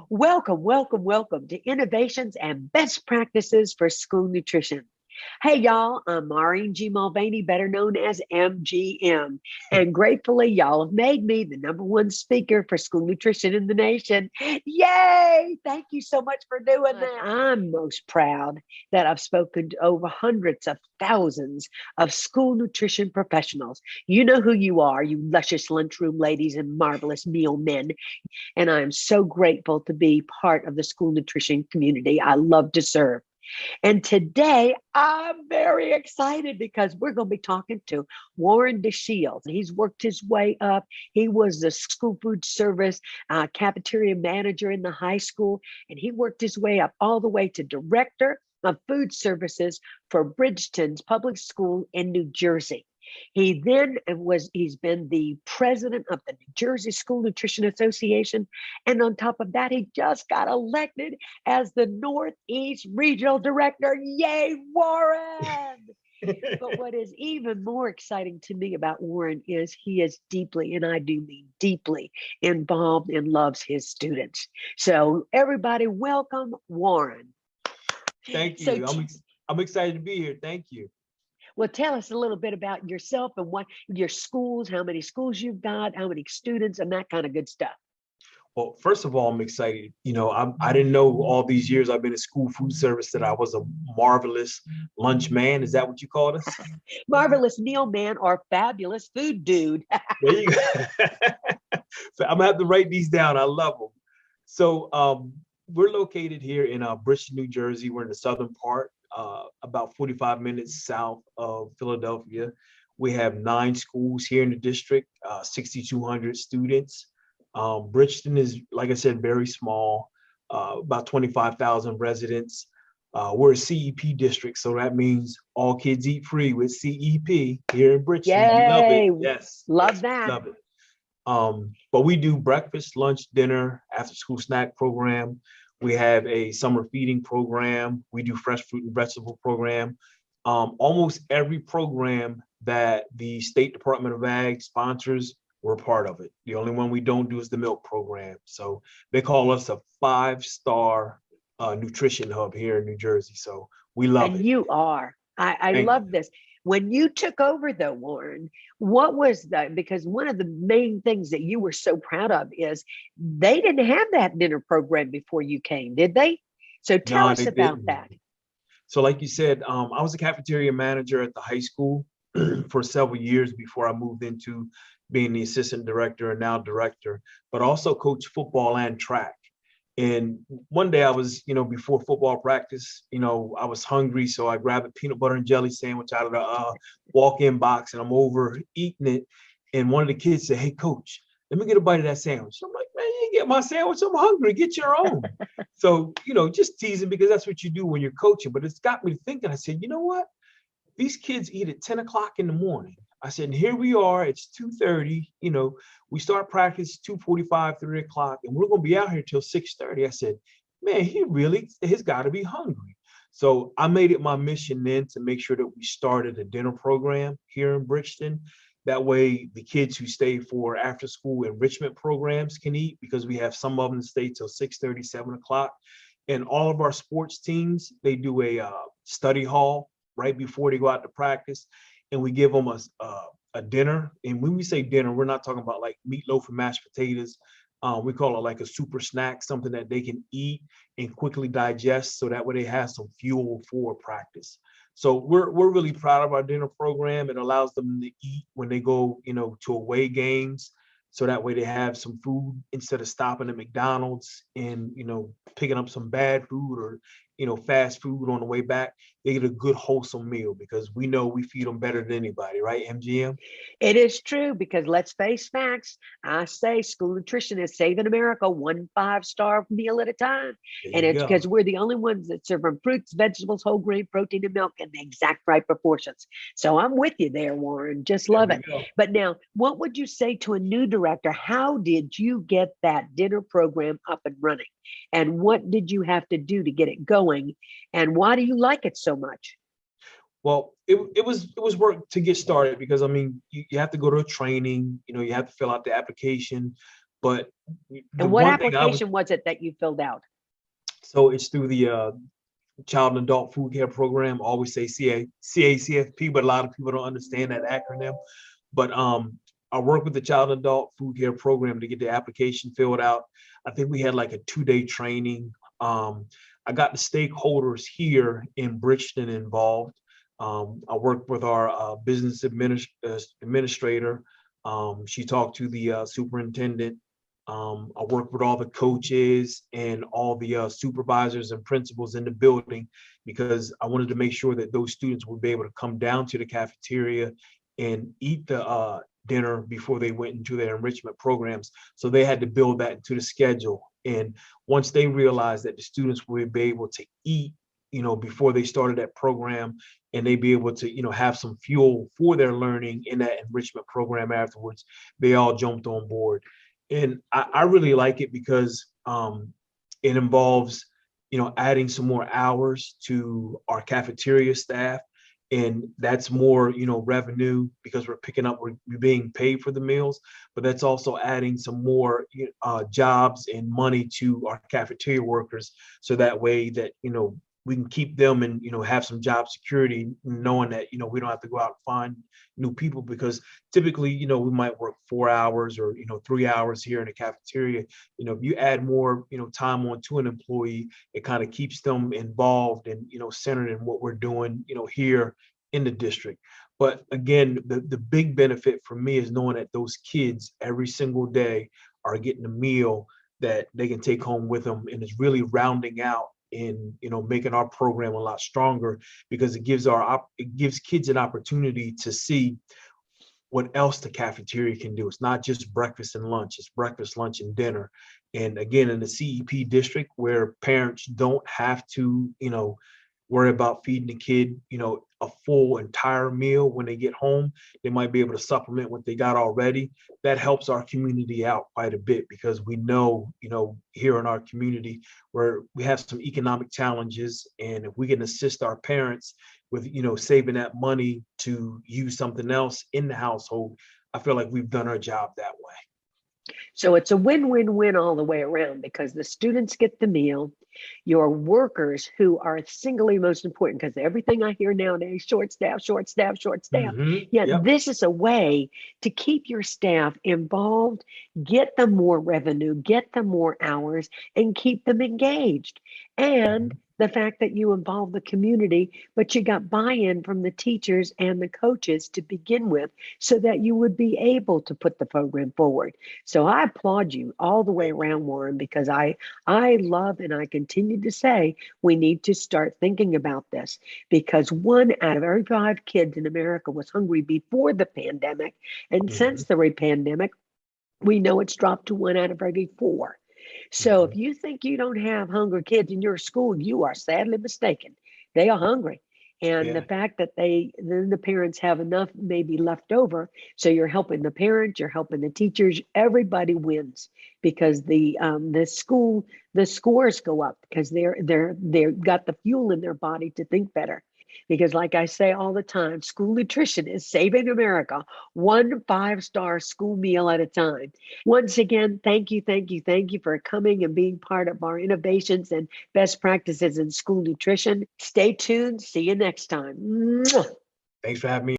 Welcome, welcome, welcome to Innovations and Best Practices for School Nutrition. Hey, y'all, I'm Maureen G Mulvaney, better known as MGM. And gratefully, y'all have made me the #1 speaker for school nutrition in the nation. Yay! Thank you so much for doing that. I'm most proud that I've spoken to over hundreds of thousands of school nutrition professionals. You know who you are, you luscious lunchroom ladies and marvelous meal men. And I'm so grateful to be part of the school nutrition community I love to serve. And today I'm very excited because we're going to be talking to Warren DeShields. He's worked his way up. He was the school food service cafeteria manager in the high school, and he worked his way up all the way to director of food services for Bridgeton's public school in New Jersey. He's been the president of the New Jersey School Nutrition Association. And on top of that, he just got elected as the Northeast Regional Director. Yay, Warren! But what is even more exciting to me about Warren is he is deeply, and I do mean deeply, involved and loves his students. So everybody welcome Warren. Thank you. I'm excited to be here. Thank you. Well, tell us a little bit about yourself and what your schools, how many schools you've got, how many students, and that kind of good stuff. Well, first of all, I'm excited. I didn't know all these years I've been in school food service that I was a marvelous lunch man. Is that what you called us? Marvelous meal man or fabulous food dude. There you go. So I'm gonna have to write these down. I love them. So we're located here in Bridgeton, New Jersey. We're in the southern part, about 45 minutes south of Philadelphia. We have 9 schools here in the district, 6,200 students. Bridgeton is, like I said, very small, about 25,000 residents. We're a CEP district, so that means all kids eat free with CEP here in Bridgeton. Yay! We love it. Yes, love that. Love it. But we do breakfast, lunch, dinner, after school snack program. We have a summer feeding program. We do fresh fruit and vegetable program. Almost every program that the State Department of Ag sponsors, we're part of it. The only one we don't do is the milk program. So they call us a 5-star nutrition hub here in New Jersey. So we love it. And you are. I love this. When you took over though, Warren, what was that? Because one of the main things that you were so proud of is they didn't have that dinner program before you came, did they? So tell us about that. So like you said, I was a cafeteria manager at the high school for several years before I moved into being the assistant director and now director, but also coach football and track. And one day I was, before football practice, I was hungry. So I grabbed a peanut butter and jelly sandwich out of the walk-in box and I'm over eating it. And one of the kids said, "Hey, coach, let me get a bite of that sandwich." I'm like, "Man, you ain't get my sandwich. I'm hungry. Get your own." So, just teasing because that's what you do when you're coaching. But it's got me thinking. I said, you know what? These kids eat at 10 o'clock in the morning. I said, here we are, it's 2:30, we start practice 2:45, 3 o'clock, and we're gonna be out here till 6:30. I said, man, he's gotta be hungry. So I made it my mission then to make sure that we started a dinner program here in Bridgeton. That way the kids who stay for after school enrichment programs can eat because we have some of them stay till 6:30, 7 o'clock. And all of our sports teams, they do a study hall right before they go out to practice. And we give them a dinner. And when we say dinner, we're not talking about like meatloaf and mashed potatoes. We call it like a super snack, something that they can eat and quickly digest so that way they have some fuel for practice. So we're really proud of our dinner program. It allows them to eat when they go, to away games. So that way they have some food instead of stopping at McDonald's and, picking up some bad food or, fast food on the way back. They get a good wholesome meal because we know we feed them better than anybody, right, MGM? It is true because let's face facts. I say school nutrition is saving America 1 5-star meal at a time. And it's because we're the only ones that serve them fruits, vegetables, whole grain, protein, and milk in the exact right proportions. So I'm with you there, Warren. Just love it. But now, what would you say to a new director? How did you get that dinner program up and running? And what did you have to do to get it going? And why do you like it so much? Well, it was work to get started because I mean you have to go to a training, you have to fill out the application. But the And what one thing application was it that you filled out? so it's through the Child and Adult Food Care Program. Always say CACFP, but a lot of people don't understand that acronym. But I work with the Child and Adult Food Care Program to get the application filled out. I think we had like a 2-day training. I got the stakeholders here in Bridgeton involved. I worked with our business administrator. She talked to the superintendent. I worked with all the coaches and all the supervisors and principals in the building because I wanted to make sure that those students would be able to come down to the cafeteria and eat the dinner before they went into their enrichment programs. So they had to build that into the schedule. And once they realized that the students would be able to eat, before they started that program, and they'd be able to, have some fuel for their learning in that enrichment program afterwards, they all jumped on board. And I really like it because it involves, adding some more hours to our cafeteria staff. And that's more, revenue because we're being paid for the meals, but that's also adding some more jobs and money to our cafeteria workers. So that way that, we can keep them and, have some job security, knowing that, we don't have to go out and find new people because typically, we might work 4 hours or, 3 hours here in the cafeteria. If you add more, time on to an employee, it kind of keeps them involved and, centered in what we're doing, here in the district. But again, the big benefit for me is knowing that those kids every single day are getting a meal that they can take home with them, and it's really rounding out in making our program a lot stronger because it gives kids an opportunity to see what else the cafeteria can do. It's not just breakfast and lunch, it's breakfast, lunch, and dinner. And again, in the CEP district where parents don't have to worry about feeding the kid a full entire meal when they get home, they might be able to supplement what they got already. That helps our community out quite a bit because we know here in our community where we have some economic challenges, and if we can assist our parents with saving that money to use something else in the household, I feel like we've done our job that way. So it's a win-win-win all the way around because the students get the meal, your workers who are singly most important, because everything I hear nowadays, short staff, short staff, short staff. Yet Yep. this is a way to keep your staff involved, get them more revenue, get them more hours, and keep them engaged. And the fact that you involve the community, but you got buy-in from the teachers and the coaches to begin with so that you would be able to put the program forward. So I applaud you all the way around, Warren, because I love and I continue to say we need to start thinking about this because 1 out of every 5 kids in America was hungry before the pandemic. And since the pandemic, we know it's dropped to 1 out of every 4. So if you think you don't have hungry kids in your school, you are sadly mistaken. They are hungry. And the fact that then the parents have enough maybe left over. So you're helping the parents, you're helping the teachers, everybody wins because the scores go up because they've got the fuel in their body to think better. Because like I say all the time, school nutrition is saving America 1 5-star school meal at a time. Once again, thank you for coming and being part of our innovations and best practices in school nutrition. Stay tuned. See you next time. Thanks for having me.